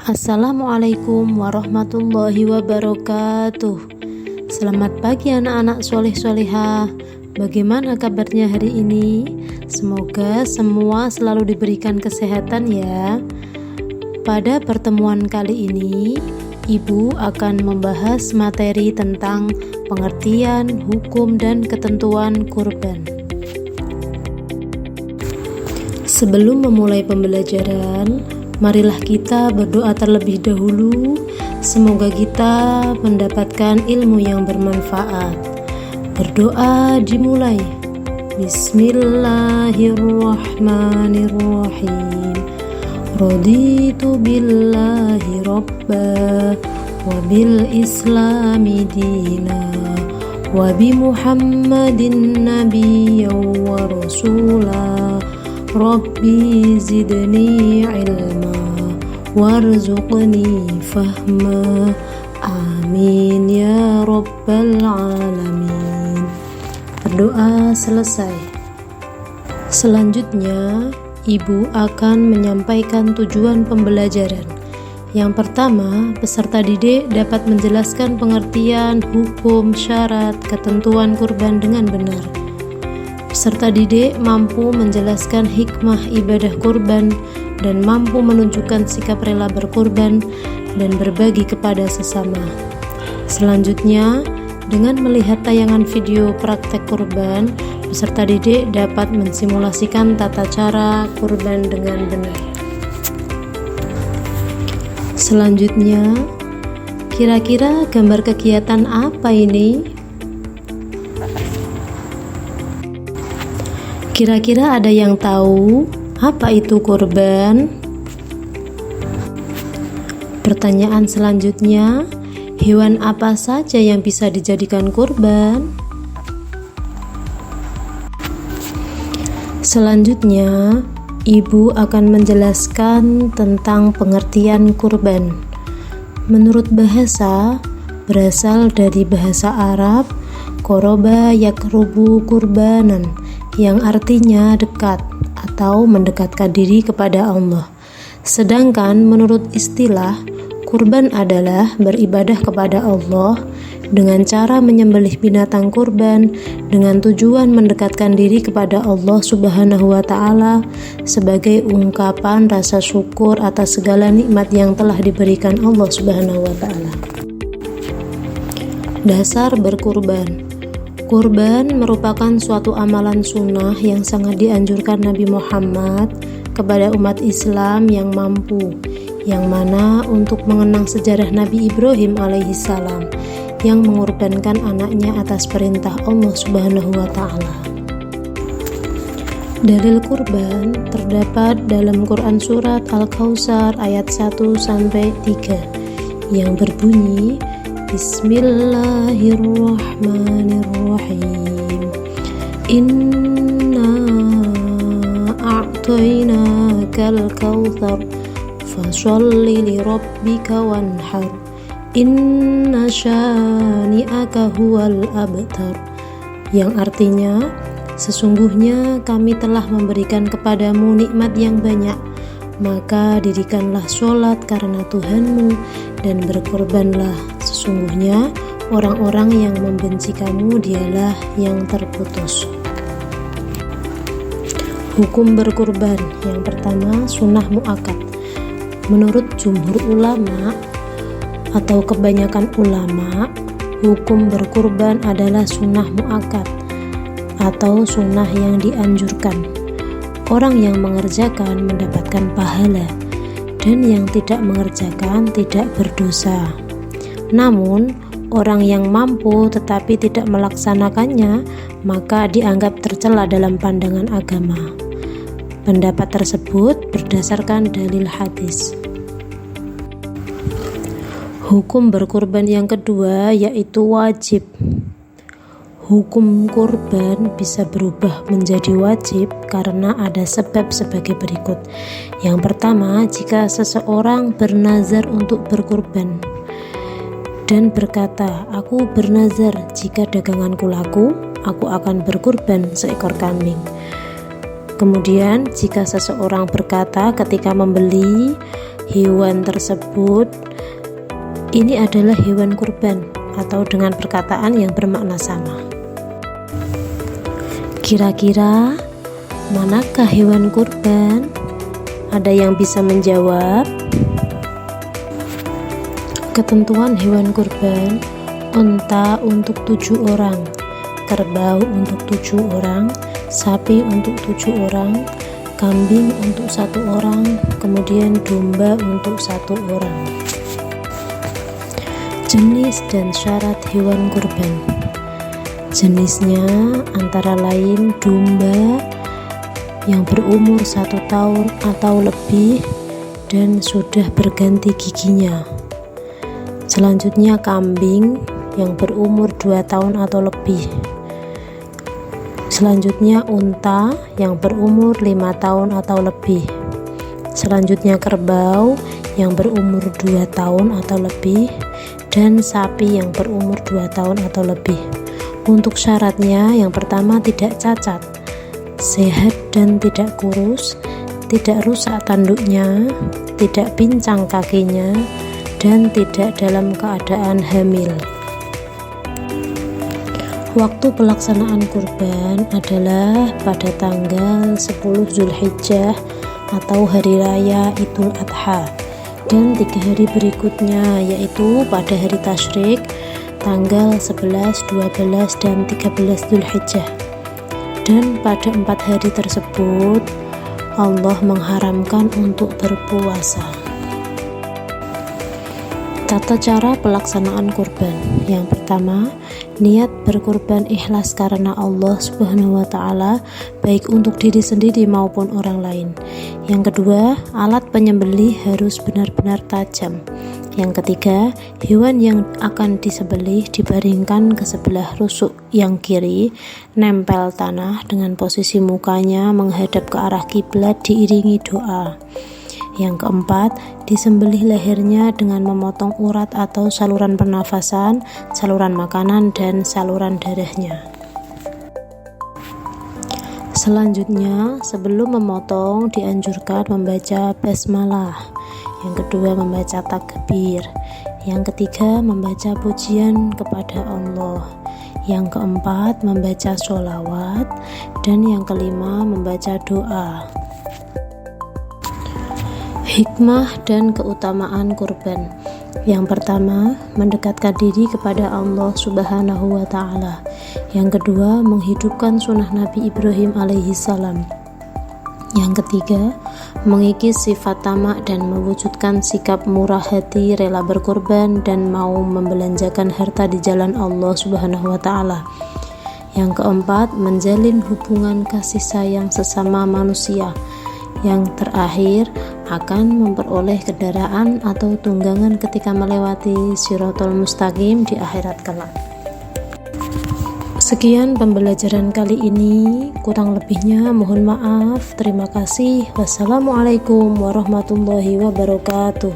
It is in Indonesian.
Assalamualaikum warahmatullahi wabarakatuh. Selamat pagi anak-anak soleh-solehah. Bagaimana kabarnya hari ini? Semoga semua selalu diberikan kesehatan ya. Pada pertemuan kali ini, Ibu akan membahas materi tentang pengertian, hukum, dan ketentuan kurban. Sebelum memulai pembelajaran, marilah kita berdoa terlebih dahulu. Semoga kita mendapatkan ilmu yang bermanfaat. Berdoa dimulai. Bismillahirrahmanirrahim. Raditu billahi rabba wa bil islami dina wa bi Muhammadin nabiyyan wa rasula. Rabbi zidni ilma warzuqni fahma. Amin ya rabbal alamin. Berdoa selesai. Selanjutnya, Ibu akan menyampaikan tujuan pembelajaran. Yang pertama, peserta didik dapat menjelaskan pengertian, hukum, syarat, ketentuan kurban dengan benar. Peserta didik mampu menjelaskan hikmah ibadah kurban dan mampu menunjukkan sikap rela berkurban dan berbagi kepada sesama. Selanjutnya, dengan melihat tayangan video praktek kurban, peserta didik dapat mensimulasikan tata cara kurban dengan benar. Selanjutnya, kira-kira gambar kegiatan apa ini? Kira-kira ada yang tahu apa itu kurban? Pertanyaan selanjutnya, hewan apa saja yang bisa dijadikan kurban? Selanjutnya, Ibu akan menjelaskan tentang pengertian kurban. Menurut bahasa, berasal dari bahasa Arab, qoroba yakrubu kurbanan, yang artinya dekat atau mendekatkan diri kepada Allah. Sedangkan menurut istilah, kurban adalah beribadah kepada Allah dengan cara menyembelih binatang kurban dengan tujuan mendekatkan diri kepada Allah Subhanahu wa Ta'ala sebagai ungkapan rasa syukur atas segala nikmat yang telah diberikan Allah Subhanahu wa Ta'ala. Dasar berkurban. Kurban merupakan suatu amalan sunnah yang sangat dianjurkan Nabi Muhammad kepada umat Islam yang mampu, yang mana untuk mengenang sejarah Nabi Ibrahim alaihissalam yang mengorbankan anaknya atas perintah Allah Subhanahu wa Ta'ala. Dalil kurban terdapat dalam Quran surat Al-Kautsar ayat 1-3 yang berbunyi, Bismillahirrahmanirrahim. Inna a'tainakal kautsar fasholli li rabbika wanhar. Inna syani'aka huwal abtar. Yang artinya, sesungguhnya kami telah memberikan kepadamu nikmat yang banyak, maka dirikanlah sholat karena Tuhanmu dan berkorbanlah. Sesungguhnya orang-orang yang membenci kamu dialah yang terputus. Hukum berkurban. Yang pertama, sunnah muakkad. Menurut jumhur ulama atau kebanyakan ulama, hukum berkurban adalah sunnah muakkad atau sunnah yang dianjurkan. Orang yang mengerjakan mendapatkan pahala dan yang tidak mengerjakan tidak berdosa. Namun, orang yang mampu tetapi tidak melaksanakannya maka dianggap tercela dalam pandangan agama. Pendapat tersebut berdasarkan dalil hadis. Hukum berkurban yang kedua yaitu wajib. Hukum kurban bisa berubah menjadi wajib karena ada sebab sebagai berikut. Yang pertama, jika seseorang bernazar untuk berkurban dan berkata, aku bernazar jika daganganku laku, aku akan berkurban seekor kambing. Kemudian jika seseorang berkata ketika membeli, hewan tersebut ini adalah hewan kurban, atau dengan perkataan yang bermakna sama. Kira-kira manakah hewan kurban? Ada yang bisa menjawab? Ketentuan hewan kurban: unta untuk 7 orang, kerbau untuk 7 orang, sapi untuk 7 orang, kambing untuk 1 orang, kemudian domba untuk 1 orang. Jenis dan syarat hewan kurban. Jenisnya antara lain domba yang berumur 1 tahun atau lebih dan sudah berganti giginya. Selanjutnya kambing yang berumur 2 tahun atau lebih. Selanjutnya unta yang berumur 5 tahun atau lebih. Selanjutnya kerbau yang berumur 2 tahun atau lebih, dan sapi yang berumur 2 tahun atau lebih. Untuk syaratnya, yang pertama tidak cacat, sehat dan tidak kurus, tidak rusak tanduknya, tidak pincang kakinya, dan tidak dalam keadaan hamil. Waktu pelaksanaan kurban adalah pada tanggal 10 Zulhijjah atau hari raya Idul Adha, dan 3 hari berikutnya, yaitu pada hari tasyrik tanggal 11, 12, dan 13 Zulhijjah. Dan pada 4 hari tersebut Allah mengharamkan untuk berpuasa. Tata cara pelaksanaan kurban. Yang pertama, niat berkurban ikhlas karena Allah Subhanahu wa Ta'ala, baik untuk diri sendiri maupun orang lain. Yang kedua, alat penyembelih harus benar-benar tajam. Yang ketiga, hewan yang akan disembelih dibaringkan ke sebelah rusuk yang kiri, nempel tanah dengan posisi mukanya menghadap ke arah kiblat diiringi doa. Yang keempat, disembelih lehernya dengan memotong urat atau saluran pernafasan, saluran makanan, dan saluran darahnya. Selanjutnya, sebelum memotong dianjurkan membaca basmalah. Yang kedua, membaca takbir. Yang ketiga, membaca pujian kepada Allah. Yang keempat, membaca sholawat. Dan yang kelima, membaca doa. Hikmah dan keutamaan kurban. Yang pertama, mendekatkan diri kepada Allah Subhanahu wa Ta'ala. Yang kedua, menghidupkan sunnah Nabi Ibrahim alaihissalam. Yang ketiga, mengikis sifat tamak dan mewujudkan sikap murah hati, rela berkorban dan mau membelanjakan harta di jalan Allah Subhanahu wa Ta'ala. Yang keempat, menjalin hubungan kasih sayang sesama manusia. Yang terakhir, akan memperoleh kendaraan atau tunggangan ketika melewati Shirathul Mustaqim di akhirat kelak. Sekian pembelajaran kali ini, kurang lebihnya mohon maaf. Terima kasih. Wassalamualaikum warahmatullahi wabarakatuh.